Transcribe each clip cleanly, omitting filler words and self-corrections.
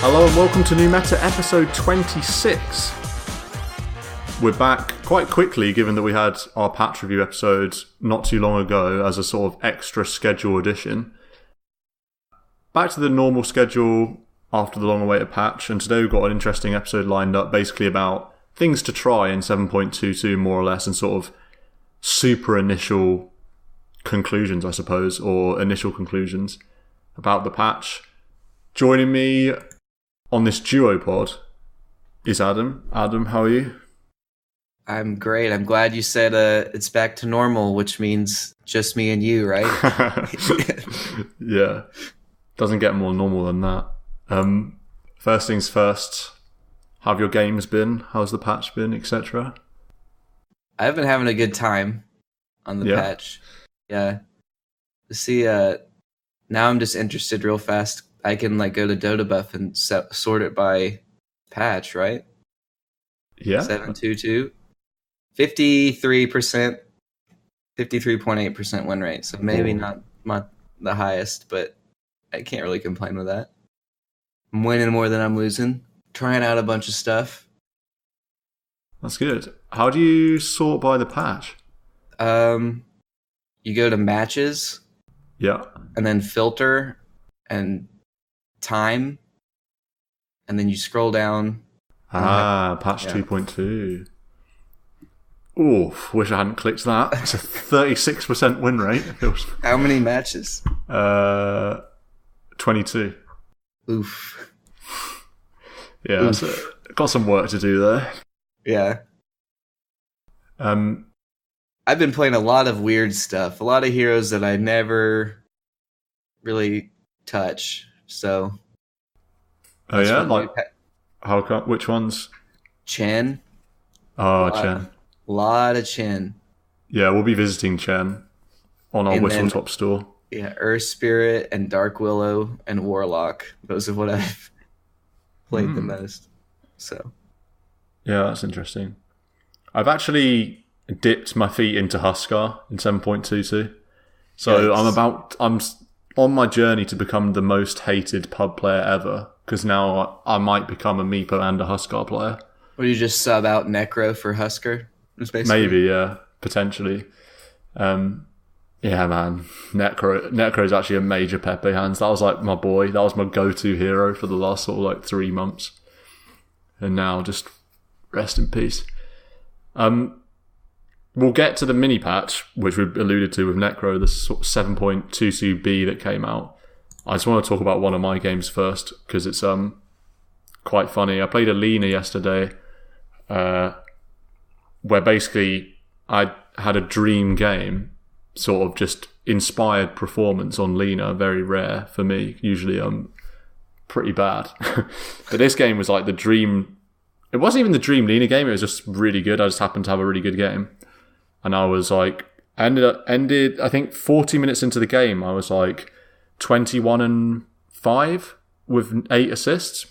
Hello and welcome to New Meta episode 26. We're back quite quickly given that we had our patch review episode not too long ago as a sort of extra schedule edition. Back to the normal schedule after the long-awaited patch, and today we've got an interesting episode lined up basically about things to try in 7.22 more or less, and sort of super initial conclusions, I suppose, or initial conclusions about the patch. Joining me on this duo pod is Adam. Adam, how are you? I'm great. I'm glad you said it's back to normal, which means just me and you, right? Yeah. Doesn't get more normal than that. First things first, how have your games been? How's the patch been, etc.? I've been having a good time on the patch. Yeah. See, now I'm just interested real fast. I can go to DotA buff and sort it by patch, right? Yeah. 7.22. 53%, 53.8% win rate. So maybe not the highest, but I can't really complain with that. I'm winning more than I'm losing. Trying out a bunch of stuff. That's good. How do you sort by the patch? You go to matches. Yeah. And then filter and time. And then you scroll down. Patch 2.2. Oof, wish I hadn't clicked that. It's a 36% win rate. How many matches? 22. Oof. Yeah, so got some work to do there. Yeah. I've been playing a lot of weird stuff. A lot of heroes that I never really touch. So. Oh yeah? How come? Which ones? Chen. Oh, Chen. A lot of Chen. Yeah, we'll be visiting Chen on our Whistletop store. Yeah, Earth Spirit and Dark Willow and Warlock. Those are what I've played the most. So. Yeah, that's interesting. I've actually dipped my feet into Huskar in 7.22. So I'm on my journey to become the most hated pub player ever, because now I might become a Meepo and a Huskar player. Or you just sub out Necro for Huskar? Maybe, yeah, potentially. Yeah, man, Necro is actually a major Pepe hands. That was my boy. That was my go-to hero for the last 3 months, and now just rest in peace. We'll get to the mini patch, which we alluded to with Necro, the sort of 7.22B that came out. I just want to talk about one of my games first because it's quite funny. I played a Lina yesterday, where basically I had a dream game, sort of just inspired performance on Lina, very rare for me. Usually I'm pretty bad. But this game was the dream. It wasn't even the dream Lina game, it was just really good. I just happened to have a really good game. And I was ended I think 40 minutes into the game, I was 21-5 with 8 assists,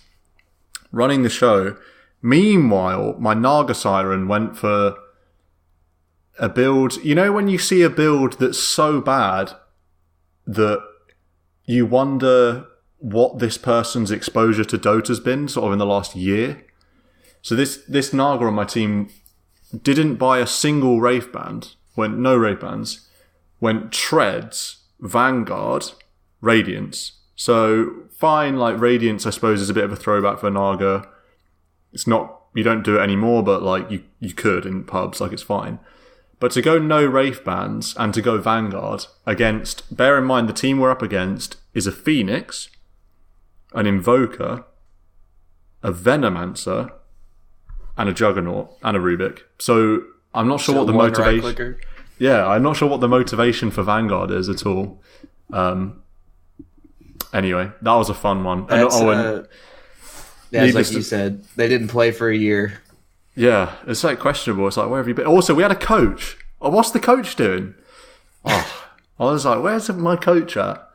running the show. Meanwhile, my Naga Siren went for a build. You know when you see a build that's so bad that you wonder what this person's exposure to Dota's been sort of in the last year? So this Naga on my team didn't buy a single Wraith Band, went no Wraith Bands, went Treads, Vanguard, Radiance. So fine, Radiance I suppose is a bit of a throwback for Naga. It's not, you don't do it anymore, but you could in pubs, it's fine. But to go no Wraith Bands and to go Vanguard against, bear in mind the team we're up against is a Phoenix, an Invoker, a Venomancer, and a Juggernaut, and a Rubik. So I'm not sure what the motivation. Yeah, I'm not sure what the motivation for Vanguard is at all. Anyway, that was a fun one. Like you said, they didn't play for a year. Yeah, it's questionable. It's where have you been? Also, we had a coach. Oh, what's the coach doing? Oh, I was where's my coach at?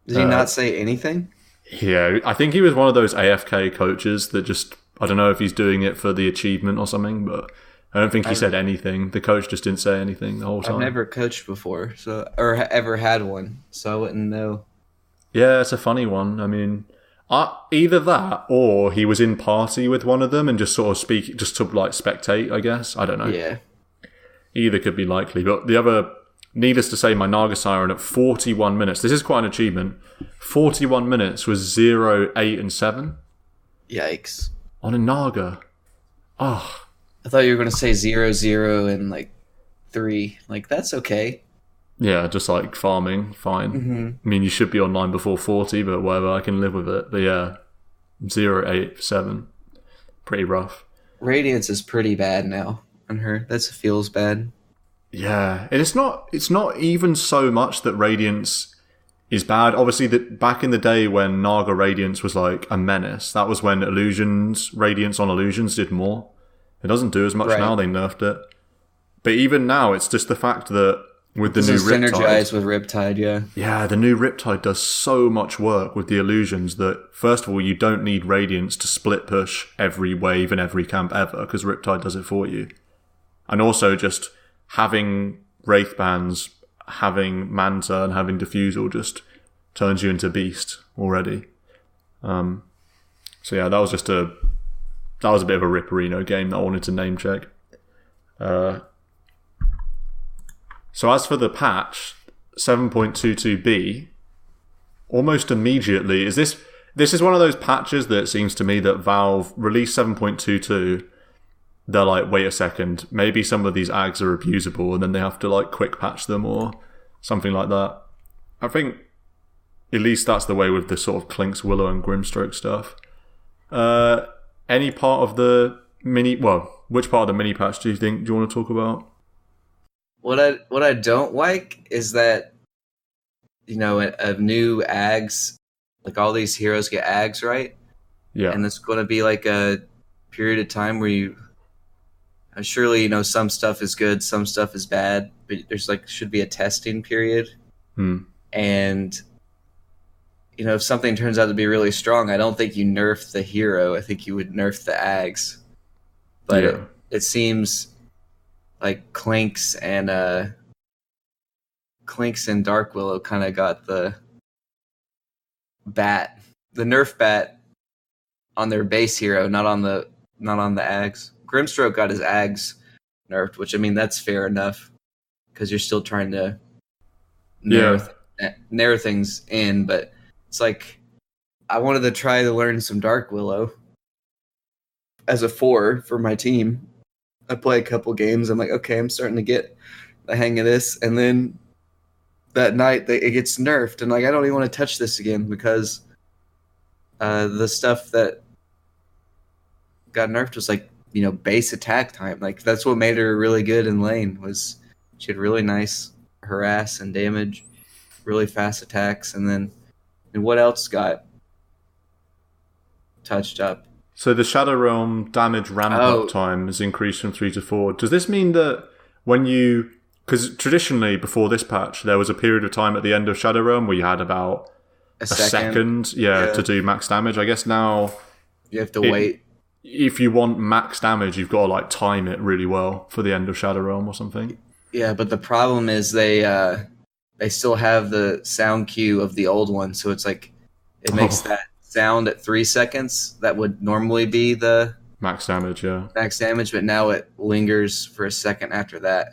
Did he not say anything? Yeah, I think he was one of those AFK coaches that just, I don't know if he's doing it for the achievement or something, but I don't think he said anything. The coach just didn't say anything the whole time. I've never coached before, or ever had one, so I wouldn't know. Yeah, it's a funny one. I mean, Either that, or he was in party with one of them and just sort of just to like spectate, I guess. I don't know. Yeah. Either could be likely. But the other, needless to say, my Naga Siren at 41 minutes. This is quite an achievement. 41 minutes was 0, 8, and 7. Yikes. On a Naga. Oh. I thought you were going to say 0, 0, and like 3. Like, that's okay. Yeah, just like farming, fine. Mm-hmm. I mean, you should be online before 40, but whatever, I can live with it. But yeah, 0, 8, 7. Pretty rough. Radiance is pretty bad now on her. That feels bad. Yeah, and it's not even so much that Radiance is bad. Obviously, back in the day when Naga Radiance was like a menace, that was when Radiance on Illusions did more. It doesn't do as much now, they nerfed it. But even now, it's just the fact that with the new Riptide... synergize with Riptide, yeah. Yeah, the new Riptide does so much work with the illusions that, first of all, you don't need Radiance to split push every wave in every camp ever, because Riptide does it for you. And also just having Wraith Bands, having Manta, and having Diffusal just turns you into Beast already. So yeah, that was a bit of a Ripperino game that I wanted to name check. So as for the patch, 7.22b, almost immediately, this is one of those patches that it seems to me that Valve released 7.22, they're like, wait a second, maybe some of these ags are abusable, and then they have to like quick patch them or something like that. I think at least that's the way with the sort of Clinkz, Willow, and Grimstroke stuff. Any part of the which part of the mini patch do you want to talk about? What I don't like is that, you know, of new ags, like all these heroes get ags, right? Yeah. And it's going to be like a period of time where surely, you know, some stuff is good, some stuff is bad, but there's should be a testing period. And, you know, if something turns out to be really strong, I don't think you nerf the hero. I think you would nerf the ags. But it seems like Clinkz and Dark Willow kind of got the nerf bat on their base hero, not on the ags. Grimstroke got his ags nerfed, which I mean that's fair enough because you're still trying to narrow things in. But it's like I wanted to try to learn some Dark Willow as a 4 for my team. I play a couple games. I'm like, okay, I'm starting to get the hang of this. And then that night, it gets nerfed. And I don't even want to touch this again because the stuff that got nerfed was base attack time. That's what made her really good in lane was she had really nice harass and damage, really fast attacks. And what else got touched up? So the Shadow Realm damage ramp-up time has increased from 3 to 4. Does this mean that when you... Because traditionally, before this patch, there was a period of time at the end of Shadow Realm where you had about a second to do max damage. I guess now... You have to wait. If you want max damage, you've got to time it really well for the end of Shadow Realm or something. Yeah, but the problem is they still have the sound cue of the old one, so it's it makes that sound at 3 seconds that would normally be the max damage, but now it lingers for a second after that.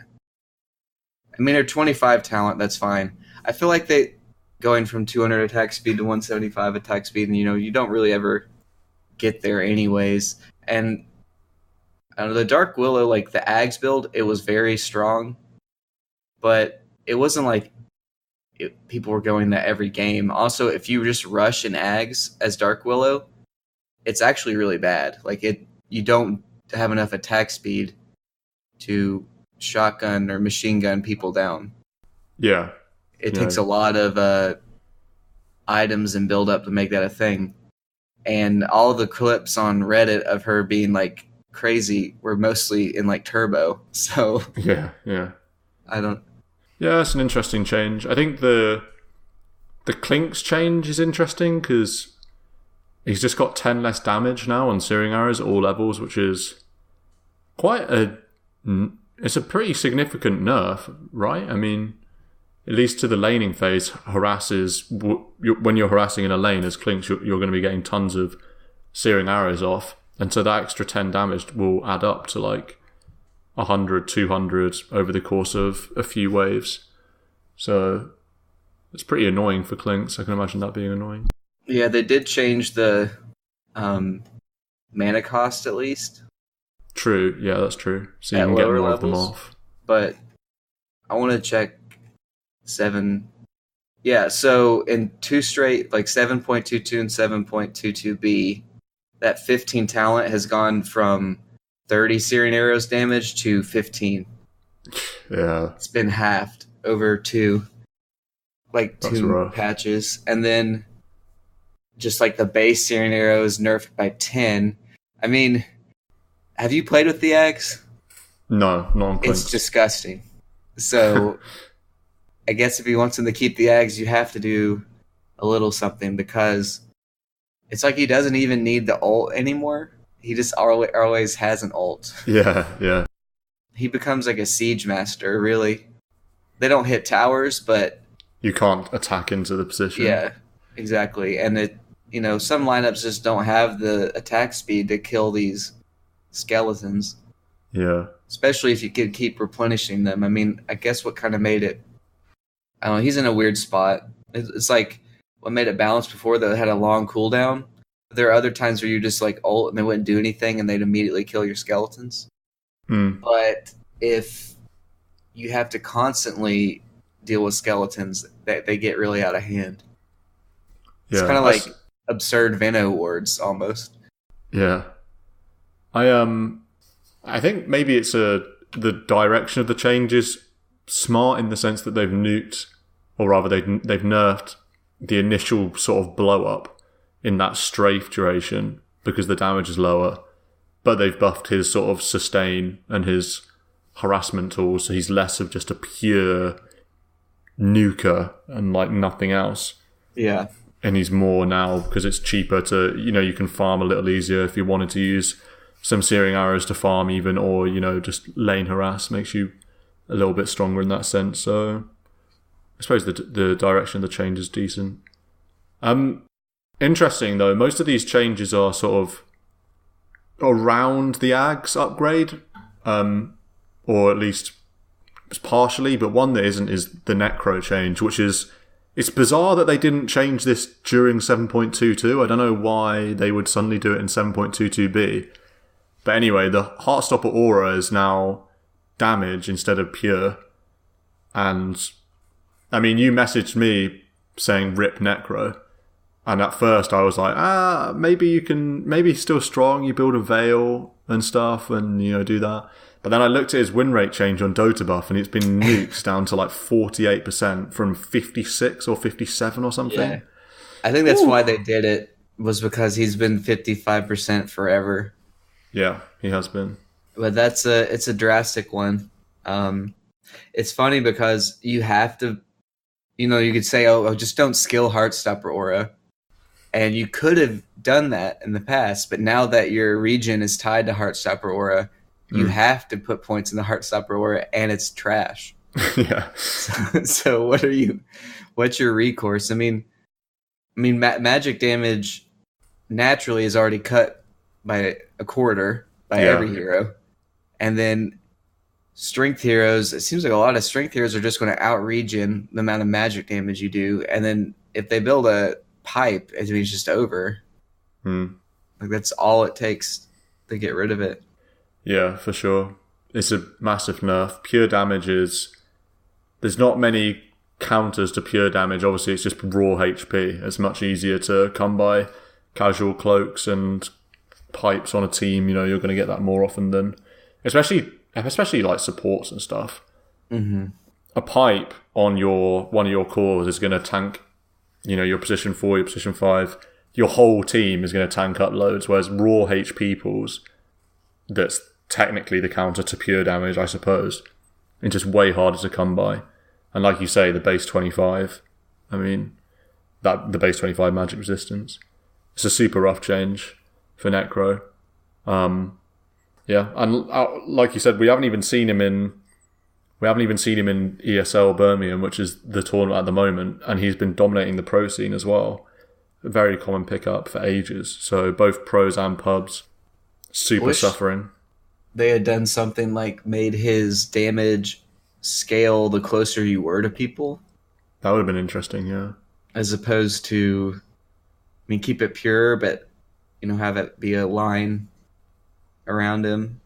I mean, they're 25 talent, that's fine. I feel like they going from 200 attack speed to 175 attack speed, and you don't really ever get there anyways. And the Dark Willow, the Ags build, it was very strong, but it wasn't people were going that every game. Also, if you just rush an Ags as Dark Willow, it's actually really bad. You don't have enough attack speed to shotgun or machine gun people down. Yeah. It takes a lot of items and build up to make that a thing. And all the clips on Reddit of her being crazy were mostly in turbo. So yeah. I don't. Yeah, it's an interesting change. I think the Clinkz change is interesting because he's just got 10 less damage now on Searing Arrows at all levels, which is it's a pretty significant nerf, right? I mean, at least to the laning phase, when you're harassing in a lane as Clinkz, you're going to be getting tons of searing arrows off. And so that extra 10 damage will add up to like 100, 200 over the course of a few waves. So it's pretty annoying for Clinkz. I can imagine that being annoying. Yeah, they did change the mana cost at least. True, yeah, that's true. So you can get more of them off. But I want to check 7. Yeah, so in 2 straight, like 7.22 and 7.22b, that 15 talent has gone from 30 searing arrows damage to 15. Yeah. It's been halved over 2 patches. And then just like the base searing arrows nerfed by 10. I mean, have you played with the axe? No, not on Clinkz. It's disgusting. So I guess if he wants him to keep the axe, you have to do a little something, because it's like he doesn't even need the ult anymore. He just always has an ult. Yeah. He becomes like a siege master, really. They don't hit towers, but you can't attack into the position. Yeah, exactly. And some lineups just don't have the attack speed to kill these skeletons. Yeah. Especially if you could keep replenishing them. I mean, I guess what kind of made it... I don't know, he's in a weird spot. It's like what made it balanced before, that it had a long cooldown. There are other times where you just like ult and they wouldn't do anything and they'd immediately kill your skeletons. But if you have to constantly deal with skeletons, they get really out of hand. It's kind of like absurd Veno wards almost. Yeah. I think maybe it's the direction of the change is smart in the sense that they've nuked, or rather they've nerfed the initial sort of blow up in that strafe duration because the damage is lower, but they've buffed his sort of sustain and his harassment tools, so he's less of just a pure nuker and like nothing else. Yeah. And he's more now, because it's cheaper to, you can farm a little easier if you wanted to use some searing arrows to farm even, or, just lane harass makes you a little bit stronger in that sense. So I suppose the direction of the change is decent. Interesting though, most of these changes are sort of around the Ags upgrade, or at least partially, but one that isn't is the Necro change, which is... It's bizarre that they didn't change this during 7.22. I don't know why they would suddenly do it in 7.22b. But anyway, the Heartstopper aura is now damage instead of pure. And, I mean, you messaged me saying rip Necro. And at first I was like, maybe he's still strong. You build a Veil and stuff and, do that. But then I looked at his win rate change on DotA buff, and it's been nuked down to like 48% from 56 or 57 or something. Yeah. I think that's why they did it, was because he's been 55% forever. Yeah, he has been. But it's a drastic one. It's funny because you have to, you could say, just don't skill Heartstopper aura. And you could have done that in the past, but now that your region is tied to Heartstopper aura, you have to put points in the Heartstopper aura, and it's trash. Yeah. So what's your recourse? I mean, magic damage naturally is already cut by a quarter by every hero. And then strength heroes, it seems like a lot of strength heroes are just going to out-regen the amount of magic damage you do. And then if they build a pipe, it means just over. Like that's all it takes to get rid of it. Yeah, for sure. It's a massive nerf. Pure damage is... There's not many counters to pure damage. Obviously, it's just raw HP. It's much easier to come by casual cloaks and pipes on a team. You're going to get that more often than... Especially like supports and stuff. Mm-hmm. A pipe on one of your cores is going to tank, your position 4, your position 5. Your whole team is going to tank up loads, whereas raw HP pools... That's technically the counter to pure damage, I suppose. It's just way harder to come by. And like you say, the base 25, I mean, the base 25 magic resistance. It's a super rough change for Necro. Yeah, and like you said, we haven't even seen him in We haven't even seen him in ESL Birmingham, which is the tournament at the moment, and he's been dominating the pro scene as well. A very common pickup for ages. So both pros and pubs, super suffering. They had done something like made his damage scale the closer you were to people. That would have been interesting, yeah. As opposed to, keep it pure, but, have it be a line around him.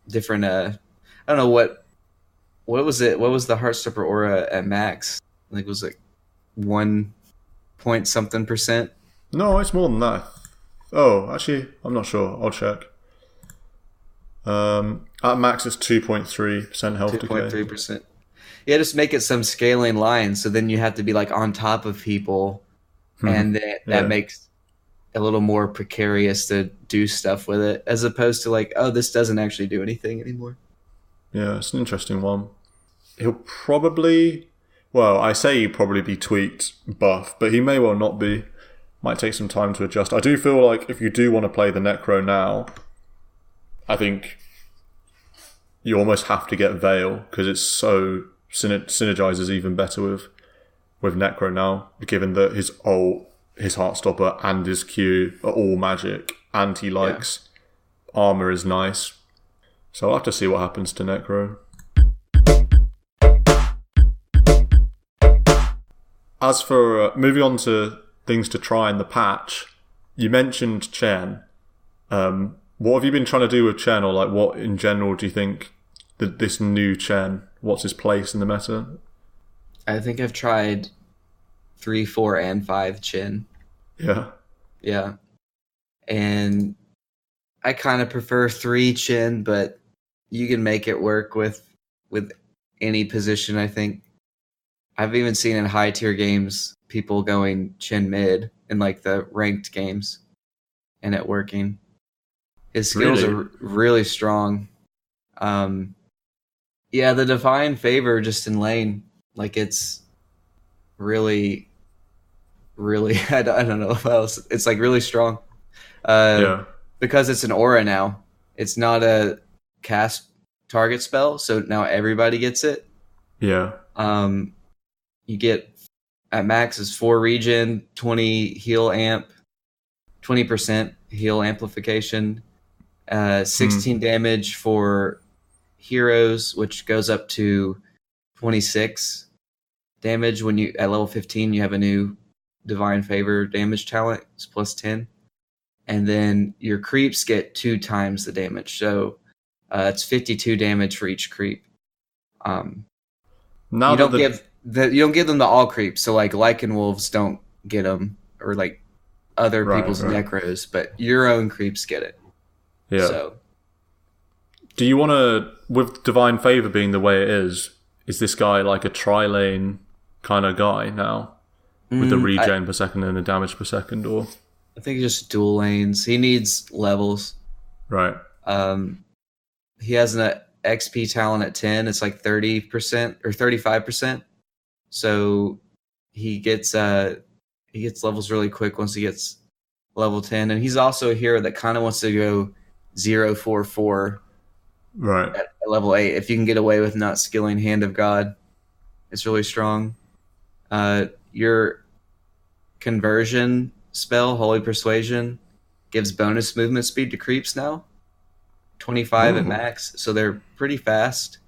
Different, I don't know what was it? What was the Heartstopper aura at max? I think it was like 1 point something %. No, it's more than that. Oh, actually, I'm not sure. I'll check. At max, it's 2.3% health decay. 2.3%. Yeah, just make it some scaling line, so then you have to be like on top of people, and that makes it a little more precarious to do stuff with it, as opposed to like, oh, this doesn't actually do anything anymore. Yeah, it's an interesting one. He'll probably, I say he'll probably be tweaked buff, but he may well not be. Might take some time to adjust. I do feel like if you do want to play the Necro now, I think you almost have to get Veil, because it's so synergizes even better with Necro now, given that his ult, his Heartstopper, and his Q are all magic, and he likes armor is nice. So I'll have to see what happens to Necro. As for moving on to things to try in the patch, you mentioned Chen. What have you been trying to do with Chen, or like what in general do you think that this new Chen, what's his place in the meta? I think I've tried 3, 4, and 5 Chen. Yeah. Yeah. And I kind of prefer 3 Chen, but you can make it work with any position, I think. I've even seen in high tier games people going Chen mid in like the ranked games and it working. His skills are really strong. Yeah, the Divine Favor just in lane, like it's really, I don't know what else. It's like really strong. Because it's an aura now. It's not a cast target spell, so now everybody gets it. Yeah. You get at max is 4 regen, 20 heal amp, 20% heal amplification, 16 damage for heroes, which goes up to 26 damage when you at level 15 you have a new Divine Favor damage talent. It's plus 10. And then your creeps get 2 times the damage. So it's 52 damage for each creep. You don't give them the all creeps. So like Lycan Wolves don't get them, or like other people's necros, but your own creeps get it. Yeah. So do you want to, with Divine Favor being the way it is this guy like a tri-lane kind of guy now? With the regen per second and the damage per second, or? I think just dual lanes. He needs levels. Right. He has an XP talent at 10. It's like 30% or 35%. So he gets levels really quick once he gets level 10. And he's also a hero that kind of wants to go 0-4-4 at level 8. If you can get away with not skilling Hand of God, it's really strong. Your conversion spell, Holy Persuasion, gives bonus movement speed to creeps now. 25 at max, so they're pretty fast.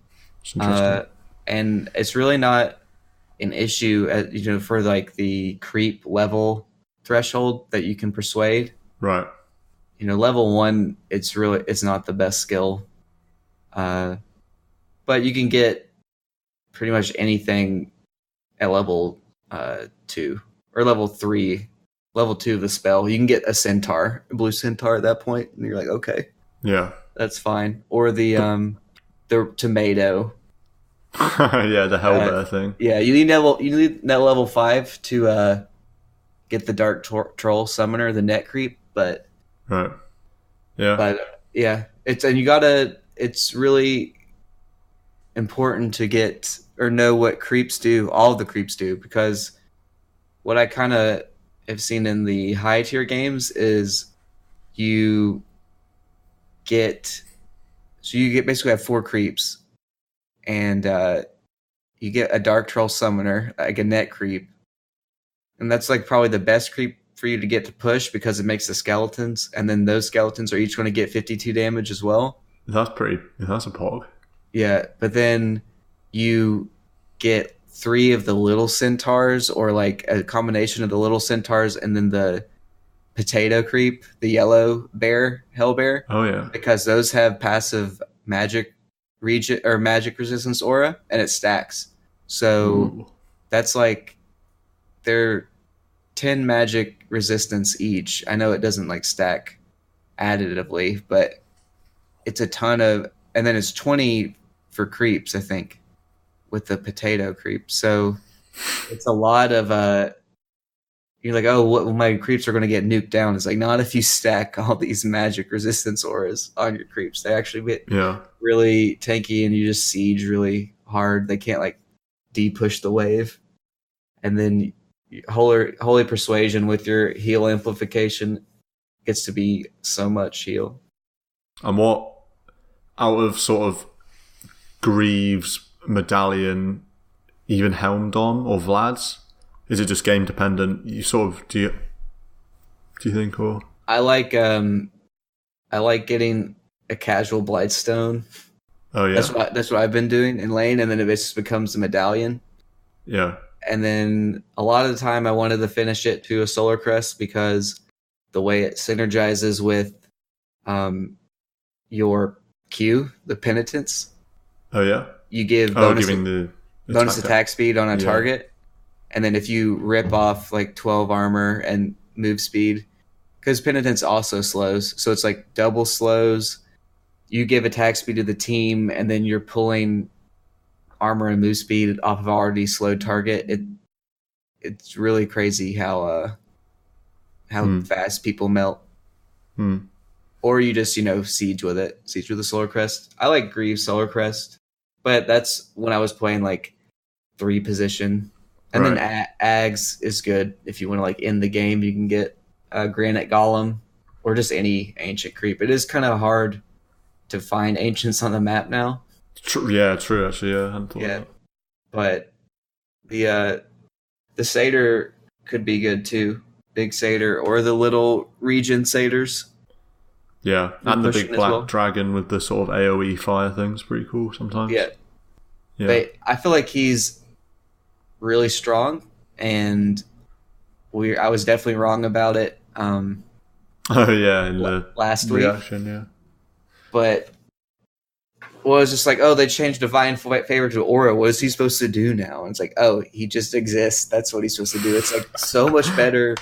And it's really not an issue for like the creep level threshold that you can persuade. Right. Level 1, it's not the best skill. But you can get pretty much anything at level 2 or level 3, level 2 of the spell. You can get a blue centaur at that point, and you're like, okay, yeah, that's fine. Or the tomato. Yeah, the hellbear thing. Yeah, you need that level 5 to get the dark troll summoner, the net creep. But right, yeah, but yeah, it's really important to get or know what creeps do, all of the creeps do, because what I kind of have seen in the high tier games is you basically have 4 creeps, and you get a Dark Troll Summoner, like a net creep. And that's like probably the best creep for you to get to push because it makes the skeletons, and then those skeletons are each going to get 52 damage as well. That's a pog. Yeah, but then you get 3 of the little centaurs, or like a combination of the little centaurs and then the potato creep, the yellow bear, hell bear. Oh yeah. Because those have passive magic region or magic resistance aura, and it stacks. So that's like they're 10 magic resistance each. I know it doesn't like stack additively, but it's a ton of, and then it's 20 for creeps, I think, with the potato creep. So it's a lot of you're like, oh, what, my creeps are going to get nuked down. It's like, not if you stack all these magic resistance auras on your creeps. They actually get really tanky, and you just siege really hard. They can't like de-push the wave. And then Holy Persuasion with your heal amplification gets to be so much heal. And what, out of sort of Greaves, Medallion, even Helmdon or Vlad's, is it just game dependent? You sort of do you think, or I like getting a casual Blightstone. Oh yeah, that's what I've been doing in lane, and then it just becomes a Medallion. Yeah, and then a lot of the time I wanted to finish it to a Solar Crest because the way it synergizes with your Q, the Penitence. Oh yeah, you give giving the bonus attack speed on a target. And then if you rip off like 12 armor and move speed, because Penitence also slows, so it's like double slows. You give attack speed to the team, and then you're pulling armor and move speed off of already slowed target. It's really crazy how fast people melt. Or you just siege with the Solar Crest. I like Greaves Solar Crest, but that's when I was playing like 3 position. And then Ags is good. If you want to like end the game, you can get Granite Golem or just any ancient creep. It is kind of hard to find ancients on the map now. True, actually, yeah. I hadn't thought of that. But the Satyr could be good too. Big Satyr or the little region Satyrs. Yeah, and the big black dragon with the sort of AoE fire thing's pretty cool sometimes. Yeah. I feel like he's really strong, and I was definitely wrong about it. In the last reaction, week. Yeah. But it's just like, they changed Divine Favor to Aura. What is he supposed to do now? And it's like, he just exists. That's what he's supposed to do. It's like so much better,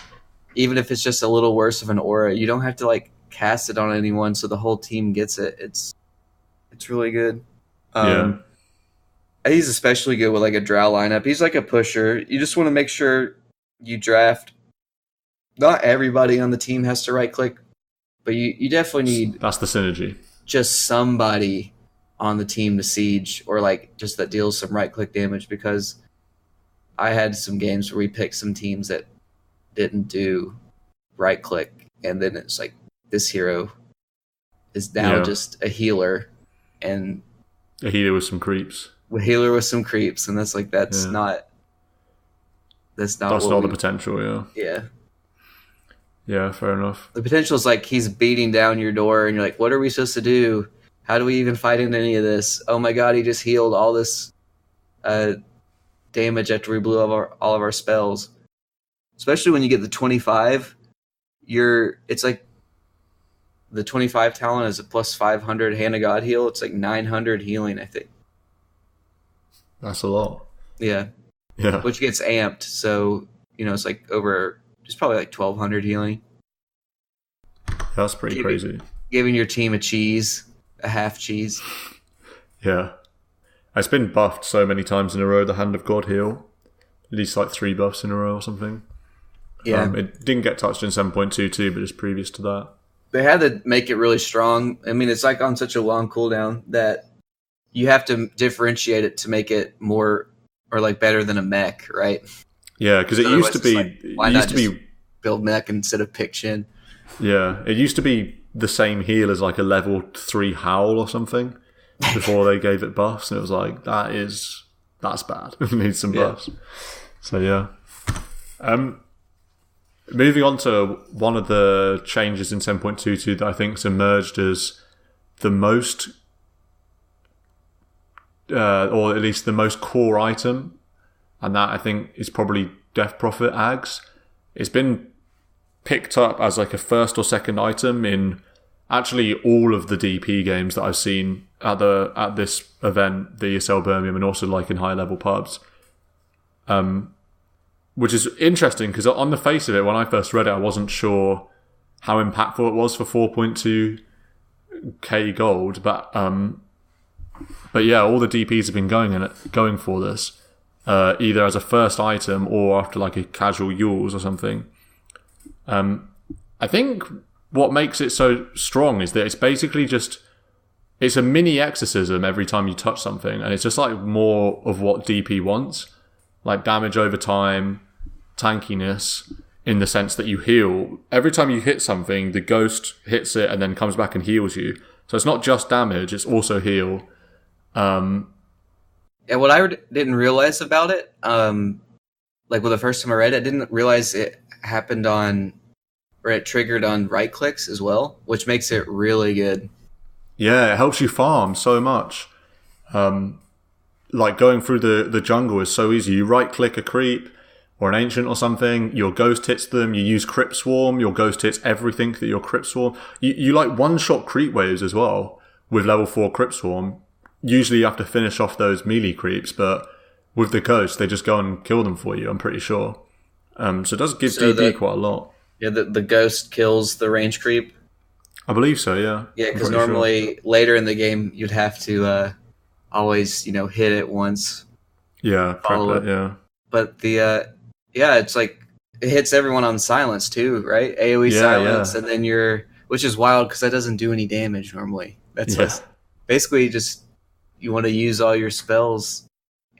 even if it's just a little worse of an aura. You don't have to like cast it on anyone, so the whole team gets it. It's really good. He's especially good with like a drow lineup. He's like a pusher. You just want to make sure you draft. Not everybody on the team has to right click, but you definitely need. That's the synergy. Just somebody on the team to siege, or like just that deals some right click damage, because I had some games where we picked some teams that didn't do right click, and then it's like this hero is now just a healer, and a healer with some creeps. A healer with some creeps, and that's not the potential. Yeah, fair enough. The potential is like he's beating down your door, and you're like, what are we supposed to do? How do we even fight into any of this? Oh my god, he just healed all this damage after we blew all of our spells. Especially when you get the 25, it's like the 25 talent is a plus 500 Hand of God heal. It's like 900 healing, I think. That's a lot. Yeah. Which gets amped, so it's like it's probably like 1200 healing. That's pretty crazy. Giving your team a half cheese. Yeah. It's been buffed so many times in a row, the Hand of God heal. At least like 3 buffs in a row or something. Yeah. It didn't get touched in 7.22, but it's previous to that. They had to make it really strong. I mean, it's like on such a long cooldown that you have to differentiate it to make it more or like better than a mech, right? Yeah, because it used to be build mech instead of pick Shin. Yeah, it used to be the same heal as like a level 3 Howl or something, before they gave it buffs, and it was like, that's bad. It needs some buffs. So yeah. Moving on to one of the changes in 10.22 that I think's emerged as the most, or at least the most core item, and that I think is probably Death Prophet Ags. It's been picked up as like a first or second item in actually all of the DP games that I've seen at this event, the ESL Birmingham, and also like in high level pubs. Which is interesting because on the face of it, when I first read it, I wasn't sure how impactful it was for 4.2k gold. But yeah, all the DPs have been going for this, either as a first item or after like a casual Yules or something. I think what makes it so strong is that it's basically it's a mini exorcism every time you touch something, and it's just like more of what DP wants, like damage over time, tankiness, in the sense that you heal. Every time you hit something, the ghost hits it and then comes back and heals you. So it's not just damage, it's also heal. Yeah, what I didn't realize about it, like the first time I read it, I didn't realize it happened on, or it triggered on right clicks as well, which makes it really good. Yeah, it helps you farm so much. Like going through the jungle is so easy. You right click a creep or an ancient or something, your ghost hits them, you use Crypt Swarm, your ghost hits everything that your Crypt Swarm. You like one-shot creep waves as well with level 4 Crypt Swarm. Usually you have to finish off those melee creeps, but with the ghost, they just go and kill them for you, I'm pretty sure. So it does give DP quite a lot. Yeah, the ghost kills the range creep? I believe so, yeah. Yeah, because normally later in the game, you'd have to always, hit it once. Yeah, prep it, yeah. But it's like, it hits everyone on silence too, right? AoE silence, and then which is wild because that doesn't do any damage normally. That's basically just, you want to use all your spells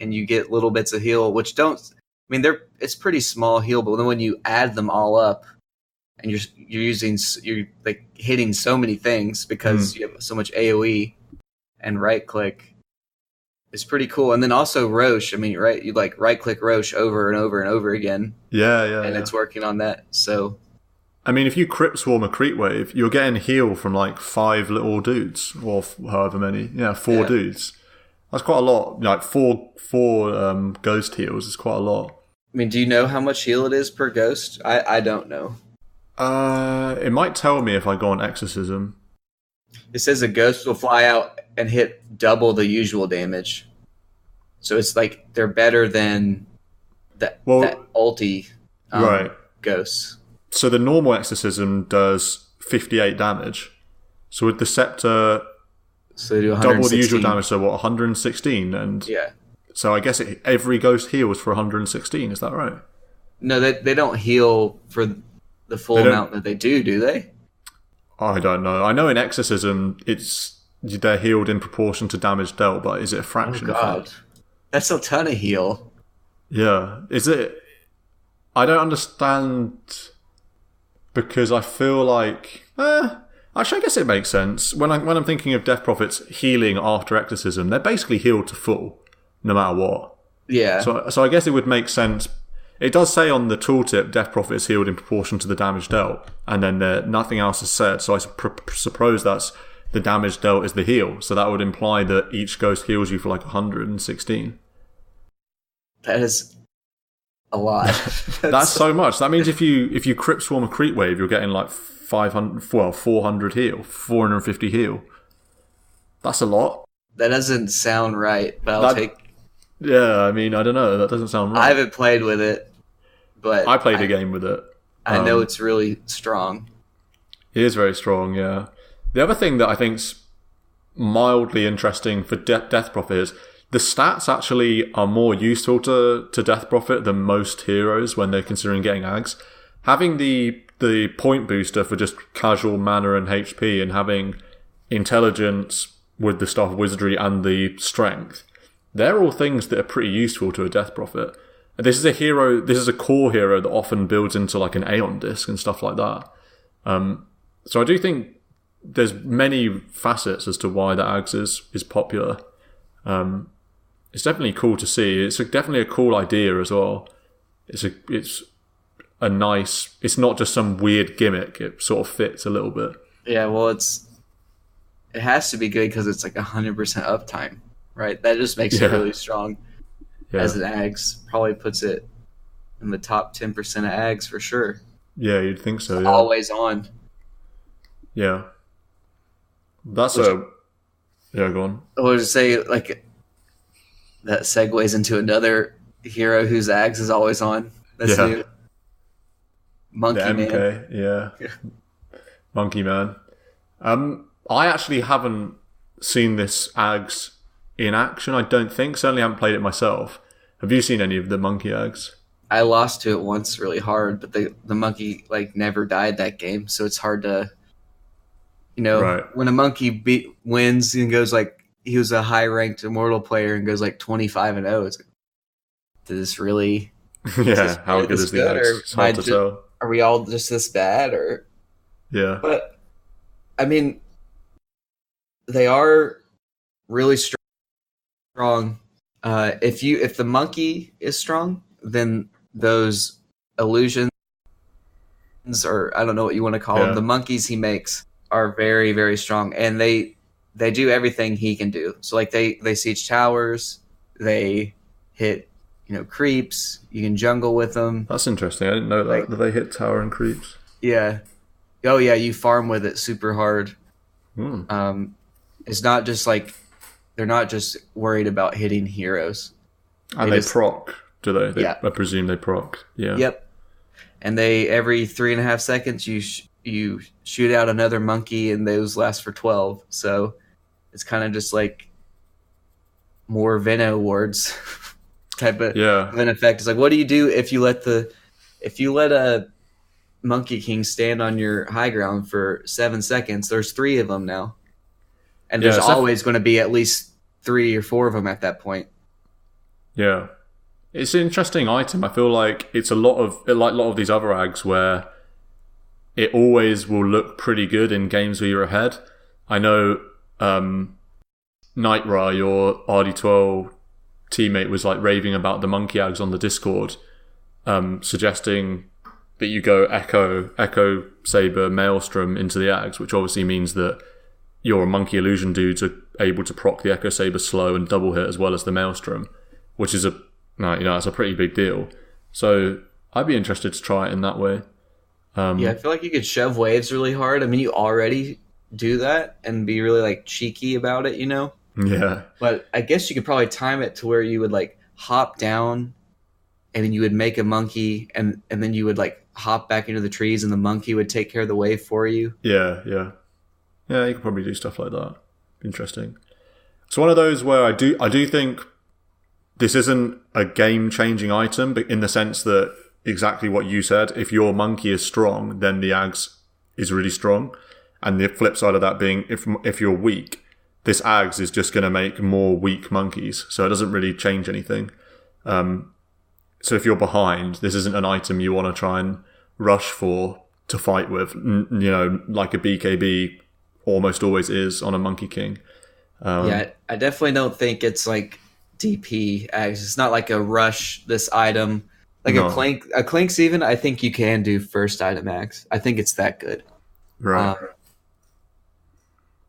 and you get little bits of heal, which it's pretty small heal, but then when you add them all up and you're like hitting so many things because you have so much AoE and right click, it's pretty cool. And then also Roche, right? You like right click Roche over and over and over again. Yeah. And it's working on that. So, if you Crypt Swarm a creep wave, you're getting heal from like 5 little dudes or however many. Yeah, 4 dudes. That's quite a lot. Like four ghost heals is quite a lot. Do you know how much heal it is per ghost? I don't know. It might tell me if I go on Exorcism. It says a ghost will fly out and hit double the usual damage. So it's like they're better than that ulti ghosts. So the normal Exorcism does 58 damage. So with the Scepter, so they do double the usual damage, so 116? And yeah. So I guess every ghost heals for 116, is that right? No, they don't heal for the full amount that they do they? I don't know. I know in Exorcism, they're healed in proportion to damage dealt, but is it a fraction? Oh God, that's a ton of heal. Yeah, is it? I don't understand, because I feel like actually I guess it makes sense when I'm thinking of Death Prophets healing after Exorcism. They're basically healed to full, no matter what. Yeah. So I guess it would make sense. It does say on the tooltip, Death Prophet is healed in proportion to the damage dealt, and then nothing else is said. So I suppose that's the damage dealt is the heal. So that would imply that each ghost heals you for like 116. That is a lot. That's so much. That means if you Crypt Swarm a creep wave, you're getting like 400 heal, 450 heal. That's a lot. That doesn't sound right, but I'll take. Yeah, I don't know. That doesn't sound right. I haven't played with it, but I played a game with it. I know it's really strong. It is very strong, yeah. The other thing that I think's mildly interesting for Death Prophet is the stats actually are more useful to Death Prophet than most heroes when they're considering getting Ags. Having the point booster for just casual mana and HP, and having intelligence with the Staff of Wizardry and the strength, they're all things that are pretty useful to a Death Prophet. This is a core hero that often builds into like an Aeon disc and stuff like that. So I do think there's many facets as to why the Ags is popular. It's definitely cool to see. It's definitely a cool idea as well. It's a nice. It's not just some weird gimmick. It sort of fits a little bit. Yeah, well, it has to be good because it's like 100% uptime, right? That just makes it really strong. Yeah. As an Ags, probably puts it in the top 10% of Ags for sure. Yeah, you'd think so. Yeah. Always on. Yeah. Yeah, go on. I would say, like, that segues into another hero whose Ags is always on. That's new. Monkey the Man. MK, yeah. Monkey Man. I actually haven't seen this Ags in action, I don't think. Certainly haven't played it myself. Have you seen any of the Monkey Ags? I lost to it once really hard, but the monkey like never died that game, so it's hard to, when a monkey wins and goes like, he was a high ranked immortal player and goes like 25-0. It's like, did this really? Yeah, how good is the Ags? It's hard to tell. Are we all just this bad, or? Yeah, but I mean, they are really strong. If the monkey is strong, then those illusions, or I don't know what you want to call them, the monkeys he makes are very, very strong, and they do everything he can do. So like they siege towers, they hit creeps. You can jungle with them. That's interesting. I didn't know that. That they hit tower and creeps. Yeah. Oh yeah, you farm with it super hard. It's not just like they're not just worried about hitting heroes. And they proc. Do they? Yeah. I presume they proc. Yeah. Yep. And they every 3.5 seconds you shoot out another monkey, and those last for 12. So it's kind of just like more Veno wards type of an effect. It's like, what do you do if you let a Monkey King stand on your high ground for 7 seconds? There's 3 of them now, and there's always going to be at least 3 or 4 of them at that point. Yeah. It's an interesting item. I feel like it's like a lot of these other Ags where it always will look pretty good in games where you're ahead. I know Nightra, your RD12 teammate, was like raving about the monkey Ags on the Discord, suggesting that you go Echo Saber, Maelstrom into the Ags, which obviously means that your monkey illusion dudes are able to proc the Echo Saber slow and double hit as well as the Maelstrom, which is that's a pretty big deal. So I'd be interested to try it in that way. I feel like you could shove waves really hard. I mean, you already do that and be really like cheeky about it, Yeah. But I guess you could probably time it to where you would like hop down, and then you would make a monkey, and then you would like hop back into the trees, and the monkey would take care of the wave for you. Yeah. Yeah, you could probably do stuff like that. Interesting. It's one of those where I do think this isn't a game-changing item, but in the sense that exactly what you said, if your monkey is strong, then the Ags is really strong. And the flip side of that being, if you're weak, this Ags is just going to make more weak monkeys. So it doesn't really change anything. So if you're behind, this isn't an item you want to try and rush for to fight with, like a BKB almost always is on a Monkey King. I definitely don't think it's like DP Ags. It's not like a rush this item. Like a Clinkz even, I think you can do first item Ags. I think it's that good. Right.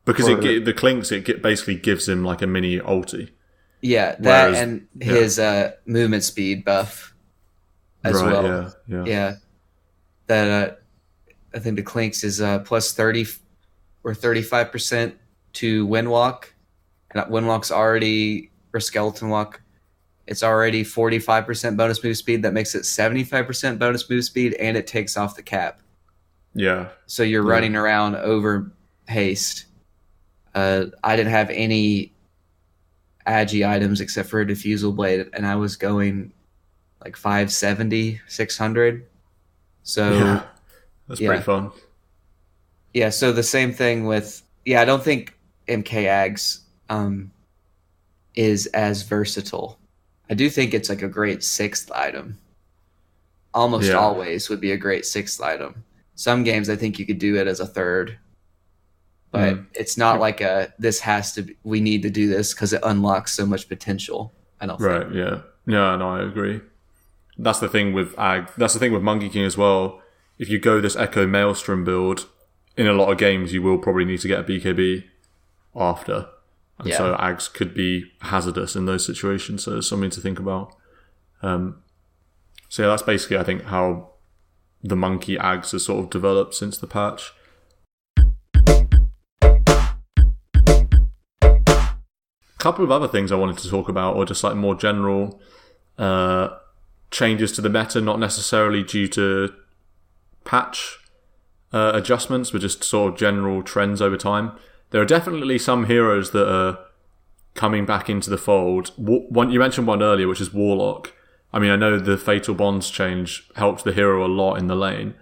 Because the Clinkz, it basically gives him like a mini ulti. Yeah, that and his movement speed buff as well. Yeah. That I think the Clinkz is plus 30 or 35% to Windwalk. And Windwalk's already, or Skeleton Walk, it's already 45% bonus move speed. That makes it 75% bonus move speed, and it takes off the cap. Yeah. So you're running around over haste. I didn't have any Agi items except for a Diffusal Blade, and I was going like 570, 600. So that's pretty fun. Yeah, so the same thing with I don't think MK Ags is as versatile. I do think it's like a great 6th item. Almost always would be a great 6th item. Some games I think you could do it as a 3rd. but it's not like we need to do this because it unlocks so much potential. I don't think. Right, yeah. Yeah, no, I agree. That's the thing with That's the thing with Monkey King as well. If you go this Echo Maelstrom build, in a lot of games you will probably need to get a BKB after. And so Ags could be hazardous in those situations, so it's something to think about. So yeah, that's basically, I think, how the Monkey Ags has sort of developed since the patch. Couple of other things I wanted to talk about, or just like more general changes to the meta, not necessarily due to patch adjustments, but just sort of general trends over time. There are definitely some heroes that are coming back into the fold. You mentioned one earlier, which is Warlock. I mean, I know the Fatal Bonds change helped the hero a lot in the lane.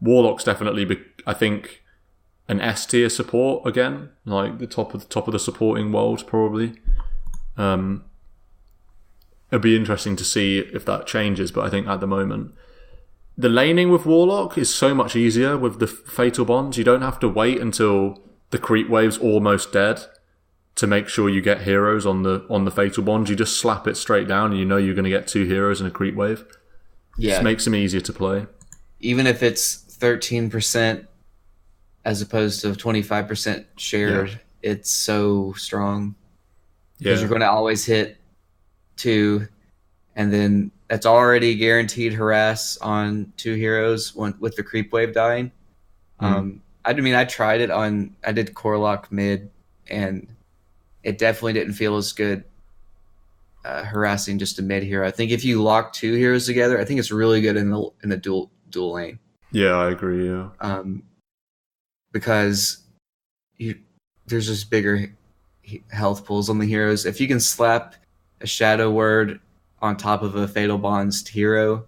Warlock's definitely, I think, an S tier support again, like the top of the supporting world probably. It'd be interesting to see if that changes, but I think at the moment the laning with Warlock is so much easier with the Fatal Bonds. You don't have to wait until the creep wave's almost dead to make sure you get heroes on the Fatal Bonds. You just slap it straight down and you know you're going to get 2 heroes in a creep wave. Yeah. Just makes them easier to play. Even if it's 13% as opposed to 25% shared, it's so strong. Because you're going to always hit 2, and then that's already guaranteed harass on 2 heroes with the creep wave dying. I mean, I tried it I did Warlock mid, and it definitely didn't feel as good harassing just a mid hero. I think if you lock 2 heroes together, I think it's really good in the dual lane. Yeah, I agree, yeah. Because there's just bigger health pools on the heroes. If you can slap a Shadow Word on top of a Fatal Bonds hero,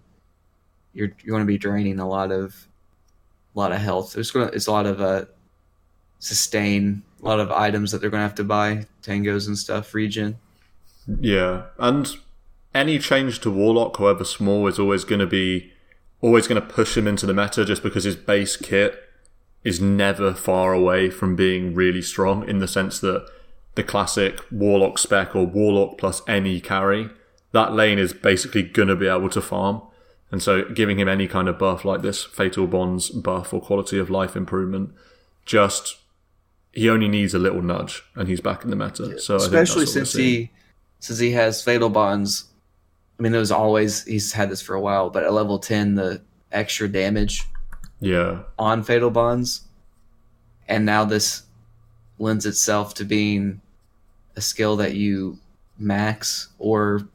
you're going to be draining a lot of health. It's a lot of sustain, a lot of items that they're going to have to buy, tangos and stuff, regen. Yeah, and any change to Warlock, however small, is always going to push him into the meta, just because his base kit is never far away from being really strong, in the sense that the classic Warlock spec or Warlock plus any carry, that lane is basically going to be able to farm. And so giving him any kind of buff like this Fatal Bonds buff or quality of life improvement, he only needs a little nudge and he's back in the meta. Yeah. So especially since he has Fatal Bonds. I mean, he's had this for a while, but at level 10, the extra damage on Fatal Bonds, and now this lends itself to being a skill that you max, or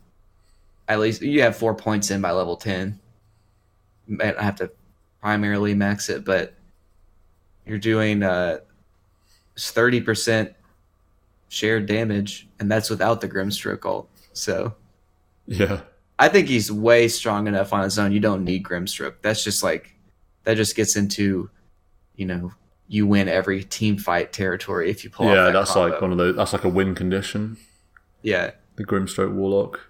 at least you have 4 points in by level 10. I have to primarily max it, but you're doing 30% shared damage, and that's without the Grimstroke ult. So yeah, I think he's way strong enough on his own. You don't need Grimstroke. That's just that just gets into, you win every team fight territory if you pull off that that's combo. Like one of those. That's like a win condition. Yeah, the Grimstroke Warlock.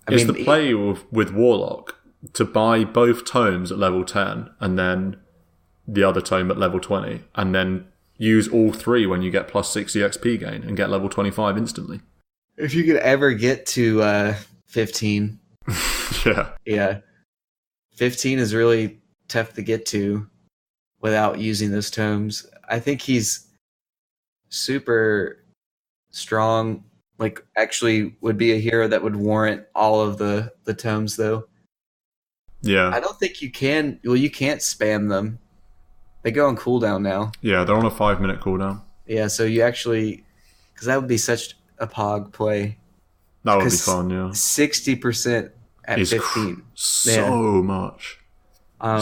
Is the play with Warlock to buy both tomes at level 10 and then the other tome at level 20, and then use all 3 when you get plus 60 XP gain and get level 25 instantly? If you could ever get to 15. Yeah. 15 is really tough to get to without using those tomes. I think he's super strong. Like, actually would be a hero that would warrant all of the tomes, though. Yeah. I don't think you can. Well, you can't spam them. They go on cooldown now. Yeah, they're on a 5-minute cooldown. Yeah, so you actually... Because that would be such a pog play. That would be fun, yeah. 60% at 15. So much.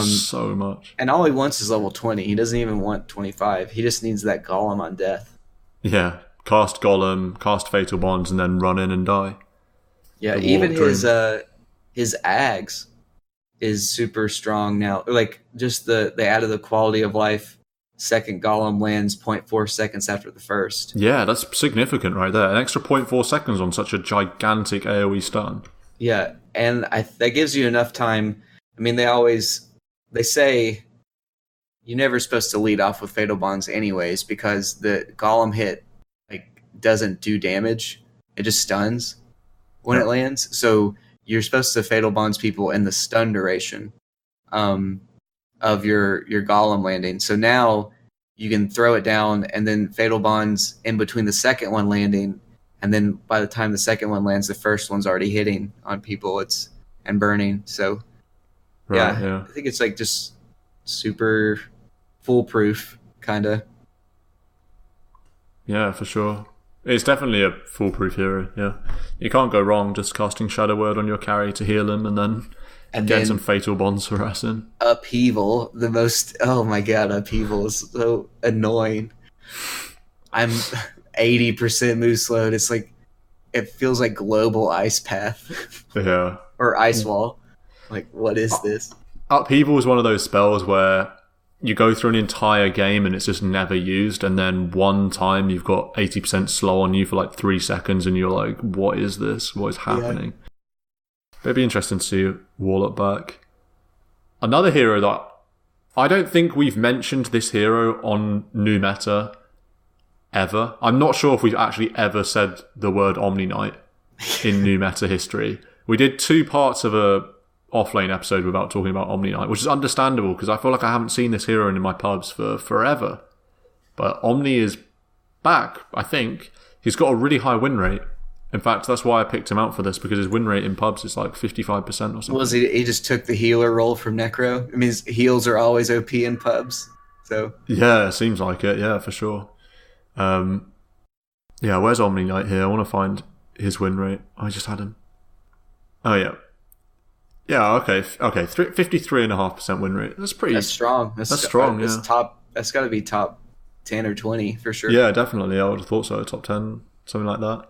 So much. And all he wants is level 20. He doesn't even want 25. He just needs that Golem on death. Yeah. Cast Golem, cast Fatal Bonds, and then run in and die. Yeah, even his Ags is super strong now. Like, just they added the quality of life. Second Golem lands 0.4 seconds after the first. Yeah, that's significant right there. An extra 0.4 seconds on such a gigantic AoE stun. Yeah, and that gives you enough time. I mean, they say you're never supposed to lead off with Fatal Bonds anyways, because the Golem hit like doesn't do damage. It just stuns when it lands. So you're supposed to Fatal Bonds people in the stun duration of your Golem landing. So now you can throw it down and then Fatal Bonds in between the second one landing, and then by the time the second one lands, the first one's already hitting on people. And burning. So yeah, I think it's like just super foolproof, kind of. Yeah, for sure. It's definitely a foolproof hero. Yeah, you can't go wrong just casting Shadow Word on your carry to heal him, and then get some Fatal Bonds harassing. Upheaval, the most. Oh my god, Upheaval is so annoying. I'm 80% moose load. It's like it feels like global ice path. Yeah. Or ice wall. Like, what is this? Upheaval is one of those spells where you go through an entire game and it's just never used, and then one time you've got 80% slow on you for like 3 seconds and you're like, what is this? What is happening? Yeah. It'd be interesting to see Warlock back. Another hero that I don't think we've mentioned this hero on new meta ever. I'm not sure if we've actually ever said the word Omniknight in new meta history. We did 2 parts of a offlane episode without talking about Omniknight, which is understandable because I feel like I haven't seen this hero in my pubs for forever. But Omni is back, I think. He's got a really high win rate. In fact, that's why I picked him out for this, because his win rate in pubs is like 55% or something. Was he just took the healer role from Necro? I mean, his heals are always OP in pubs. So yeah, it seems like it. Yeah, for sure. Yeah, where's Omniknight here? I want to find his win rate. I just had him. Oh, yeah. Yeah, okay. 53.5% win rate. That's pretty... That's strong. That's strong, that's yeah. Top. That's got to be top 10 or 20 for sure. Yeah, definitely. I would have thought so. Top 10, something like that.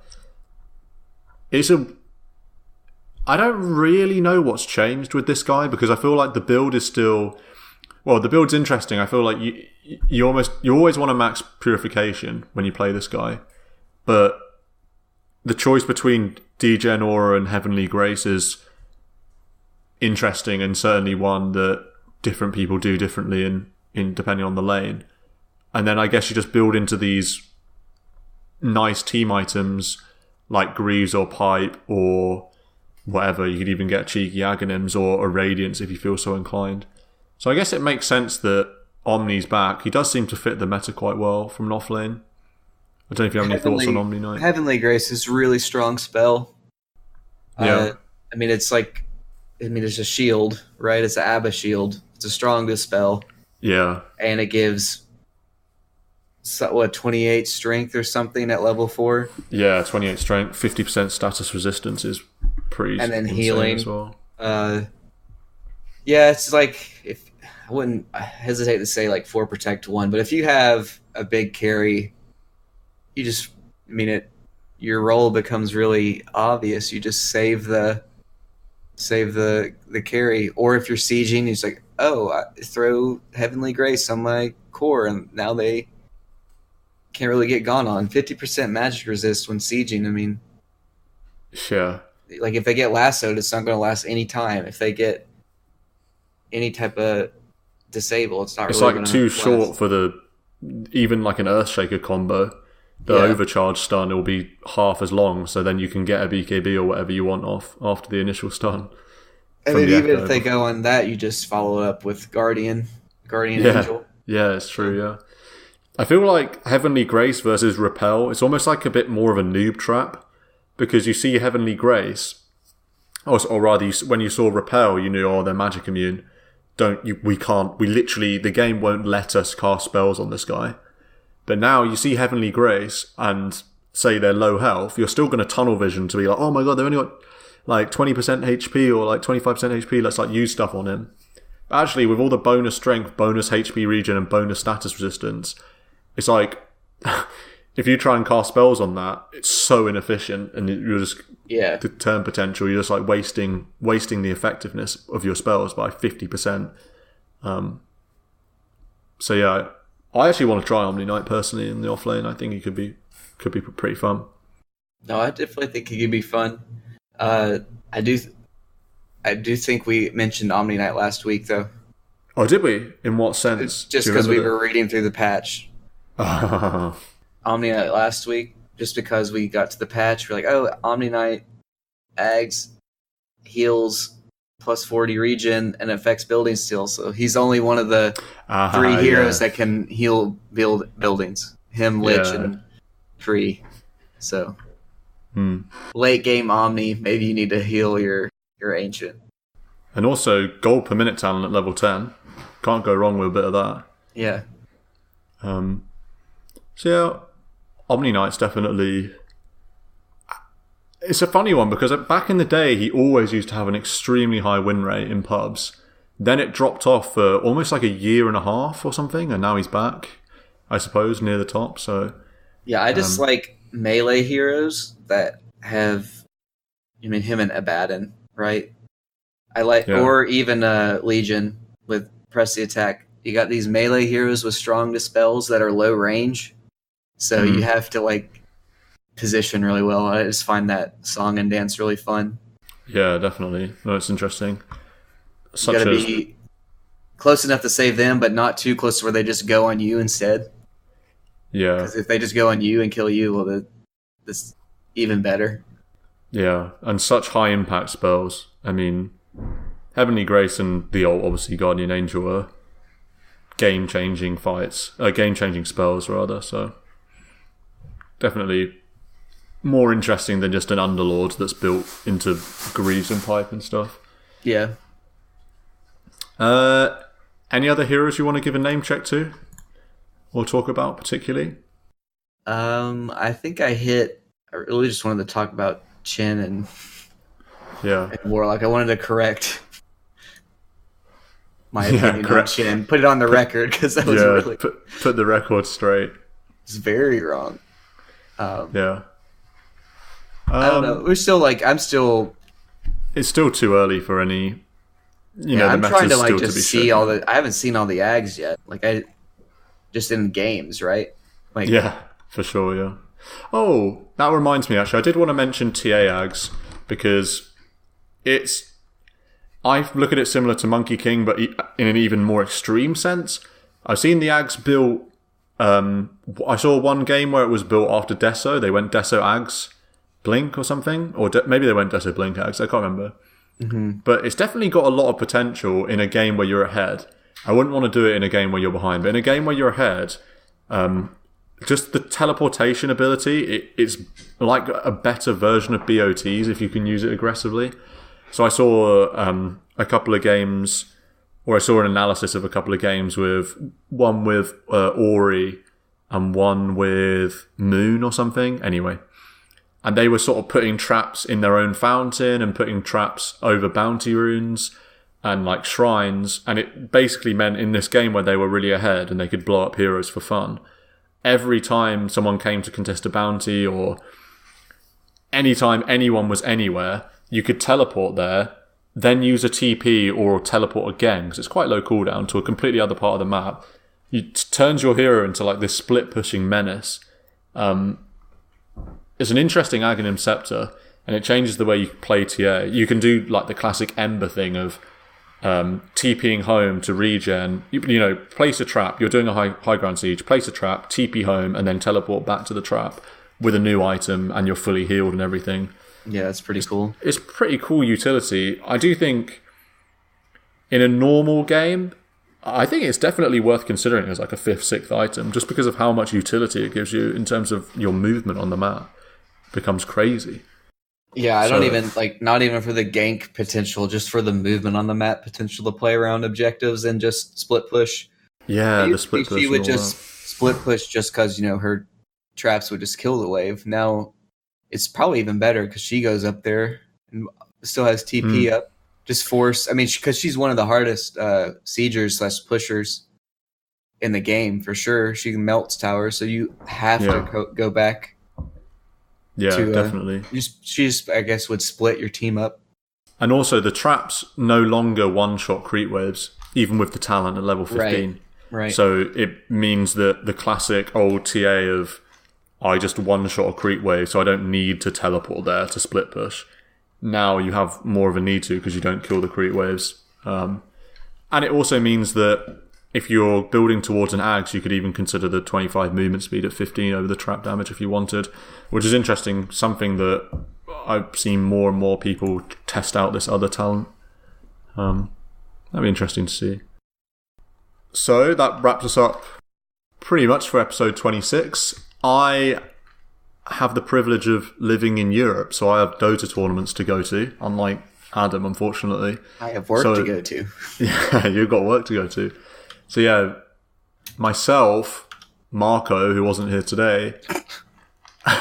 I don't really know what's changed with this guy, because I feel like the build is still... Well, the build's interesting. I feel like you always want to max Purification when you play this guy, but the choice between Degen Aura and Heavenly Grace is interesting, and certainly one that different people do differently in depending on the lane. And then I guess you just build into these nice team items like Greaves or Pipe or whatever. You could even get cheeky Aghanims or a Radiance if you feel so inclined. So I guess it makes sense that Omni's back. He does seem to fit the meta quite well from an offlane. I don't know if you have any thoughts on Omniknight. Heavenly Grace is a really strong spell. Yeah. I mean, it's a shield, right? It's an Abba shield. It's a strong spell. Yeah. And it gives, 28 strength or something at level 4? Yeah, 28 strength, 50% status resistance is pretty and then insane healing as well. Yeah, it's like, I wouldn't hesitate to say like 4 protect 1, but if you have a big carry, your role becomes really obvious. You just save the carry. Or if you're sieging, it's like, I throw Heavenly Grace on my core, and now they can't really get gone on. 50% magic resist when sieging. I mean, yeah. Like if they get lassoed, it's not going to last any time. If they get any type of disable, it's not. It's really like too short for even like an Earthshaker combo. The overcharge stun will be half as long, so then you can get a BKB or whatever you want off after the initial stun. And then even if they go on that, you just follow up with Guardian Angel. Yeah, it's true, yeah. I feel like Heavenly Grace versus Repel, it's almost like a bit more of a noob trap, because you see Heavenly Grace, or rather, when you saw Repel, you knew, they're magic immune. The game won't let us cast spells on this guy. But now you see Heavenly Grace and say they're low health, you're still going to tunnel vision to be like, oh my god, they've only got like 20% HP or like 25% HP, let's like use stuff on him. But actually, with all the bonus strength, bonus HP regen, and bonus status resistance, it's like, if you try and cast spells on that, it's so inefficient, and you're just, the turn potential, you're just like wasting the effectiveness of your spells by 50%. So yeah, I actually want to try Omniknight personally in the offlane. I think he could be pretty fun. No, I definitely think he could be fun. I do think we mentioned Omniknight last week, though. Oh, did we? In what sense? Just because we were reading through the patch. Oh. Omniknight last week, just because we got to the patch, we're like, oh, Omniknight, Ags, heals, plus 40 regen, and affects buildings still. So he's only one of the 3 heroes that can heal buildings. Him, Lich, and Free. So late game Omni, maybe you need to heal your Ancient. And also gold per minute talent at level 10. Can't go wrong with a bit of that. Yeah. So yeah, Omniknight's definitely... It's a funny one because back in the day, he always used to have an extremely high win rate in pubs. Then it dropped off for almost like a year and a half or something, and now he's back, I suppose, near the top. So yeah, I just like melee heroes that have, him and Abaddon, right? I like, or even Legion with press the attack. You got these melee heroes with strong dispels that are low range, so you have to like position really well. I just find that song and dance really fun. Yeah, definitely. No, it's interesting. You gotta be close enough to save them, but not too close to where they just go on you instead. Yeah. Because if they just go on you and kill you, well, that's even better. Yeah, and such high impact spells. I mean, Heavenly Grace and the old, obviously, Guardian Angel are game-changing game-changing spells, rather, so definitely more interesting than just an Underlord that's built into Greaves and Pipe and stuff. Yeah. Any other heroes you want to give a name check to? Or talk about particularly? I think I really just wanted to talk about Chen and Warlock. I wanted to correct my opinion on Chen. Put it on the record, because that was really... Put the record straight. It's very wrong. I don't know. We're still It's still too early for any... I'm trying to just see all the... I haven't seen all the Ags yet. Just in games, right? Yeah, for sure, yeah. Oh, that reminds me, actually. I did want to mention TA Ags, because I look at it similar to Monkey King, but in an even more extreme sense. I've seen the Ags built... I saw one game where it was built after Deso. They went Deso Ags Blink or something. Or maybe they went Deso Blink Ags. I can't remember. Mm-hmm. But it's definitely got a lot of potential in a game where you're ahead. I wouldn't want to do it in a game where you're behind. But in a game where you're ahead... just the teleportation ability, it's like a better version of BOTs if you can use it aggressively. So I saw a couple of games, or I saw an analysis of a couple of games with one with Ori and one with Moon or something. Anyway, and they were sort of putting traps in their own fountain and putting traps over bounty runes and like shrines, and it basically meant in this game where they were really ahead and they could blow up heroes for fun, every time someone came to contest a bounty or anytime anyone was anywhere, you could teleport there, then use a TP or teleport again, because it's quite low cooldown, to a completely other part of the map. It turns your hero into like this split-pushing menace. It's an interesting Aghanim Scepter, and it changes the way you play TA. You can do like the classic Ember thing of TPing home to regen. You place a trap. You're doing a high ground siege. Place a trap, TP home, and then teleport back to the trap with a new item, and you're fully healed and everything. Yeah, that's pretty cool. It's pretty cool utility. I do think in a normal game, I think it's definitely worth considering as like a 5th, 6th item, just because of how much utility it gives you in terms of your movement on the map. It becomes crazy. Yeah, don't even not even for the gank potential, just for the movement on the map potential to play around objectives and just split push. Yeah, the split push. She would just split push just because her traps would just kill the wave. Now it's probably even better because she goes up there and still has TP up. Just force. I mean, because she's one of the hardest siegers / pushers in the game for sure. She melts towers, so you have to go back. Yeah, definitely. She just, I guess, would split your team up. And also, the traps no longer one-shot creep waves, even with the talent at level 15. Right. So it means that the classic old TA of, I just one-shot a creep wave, so I don't need to teleport there to split push. Now you have more of a need to, because you don't kill the creep waves. And it also means that if you're building towards an Ags, you could even consider the 25 movement speed at 15 over the trap damage if you wanted, which is interesting, something that I've seen more and more people test out this other talent. That'd be interesting to see. So that wraps us up pretty much for episode 26. I have the privilege of living in Europe, so I have Dota tournaments to go to, unlike Adam, unfortunately. I have work to go to. Yeah, you've got work to go to. So yeah, myself, Marco, who wasn't here today,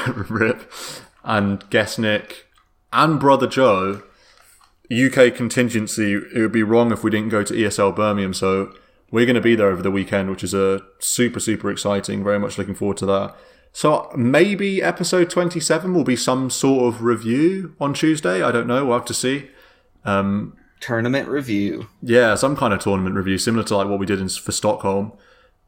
rip, and Guest Nick, and Brother Joe, UK contingency, it would be wrong if we didn't go to ESL Birmingham, so we're going to be there over the weekend, which is super, super exciting. Very much looking forward to that. So maybe episode 27 will be some sort of review on Tuesday. I don't know. We'll have to see. Tournament review. Yeah, some kind of tournament review, similar to like what we did for Stockholm.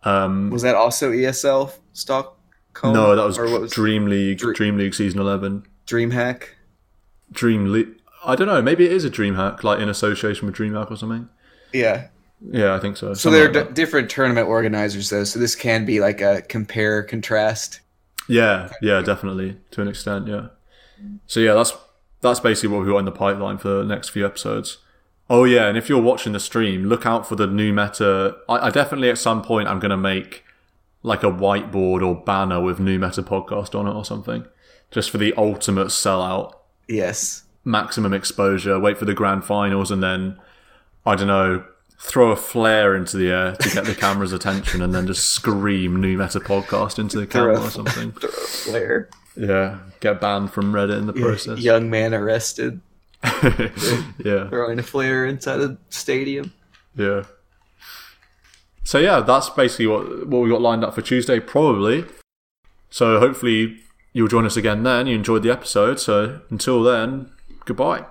Was that also ESL Stockholm? No, that was Dream League, Dream League Season 11. DreamHack? Dream League. I don't know. Maybe it is a DreamHack, like in association with DreamHack or something. Yeah. Yeah, I think so. So there are different tournament organizers, though, so this can be like a compare, contrast. Yeah, definitely, to an extent, yeah. So yeah, that's basically what we've got in the pipeline for the next few episodes. Oh yeah, and if you're watching the stream, look out for the new meta. I definitely at some point I'm going to make like a whiteboard or banner with new meta podcast on it or something, just for the ultimate sellout. Yes. Maximum exposure, wait for the grand finals, and then, I don't know, throw a flare into the air to get the camera's attention and then just scream new meta podcast into the camera or something. Throw a flare. Yeah, get banned from Reddit in the process. Young man arrested. Yeah. Throwing a flare inside a stadium. Yeah. So yeah, that's basically what we got lined up for Tuesday, probably. So hopefully you'll join us again then. You enjoyed the episode. So until then, goodbye.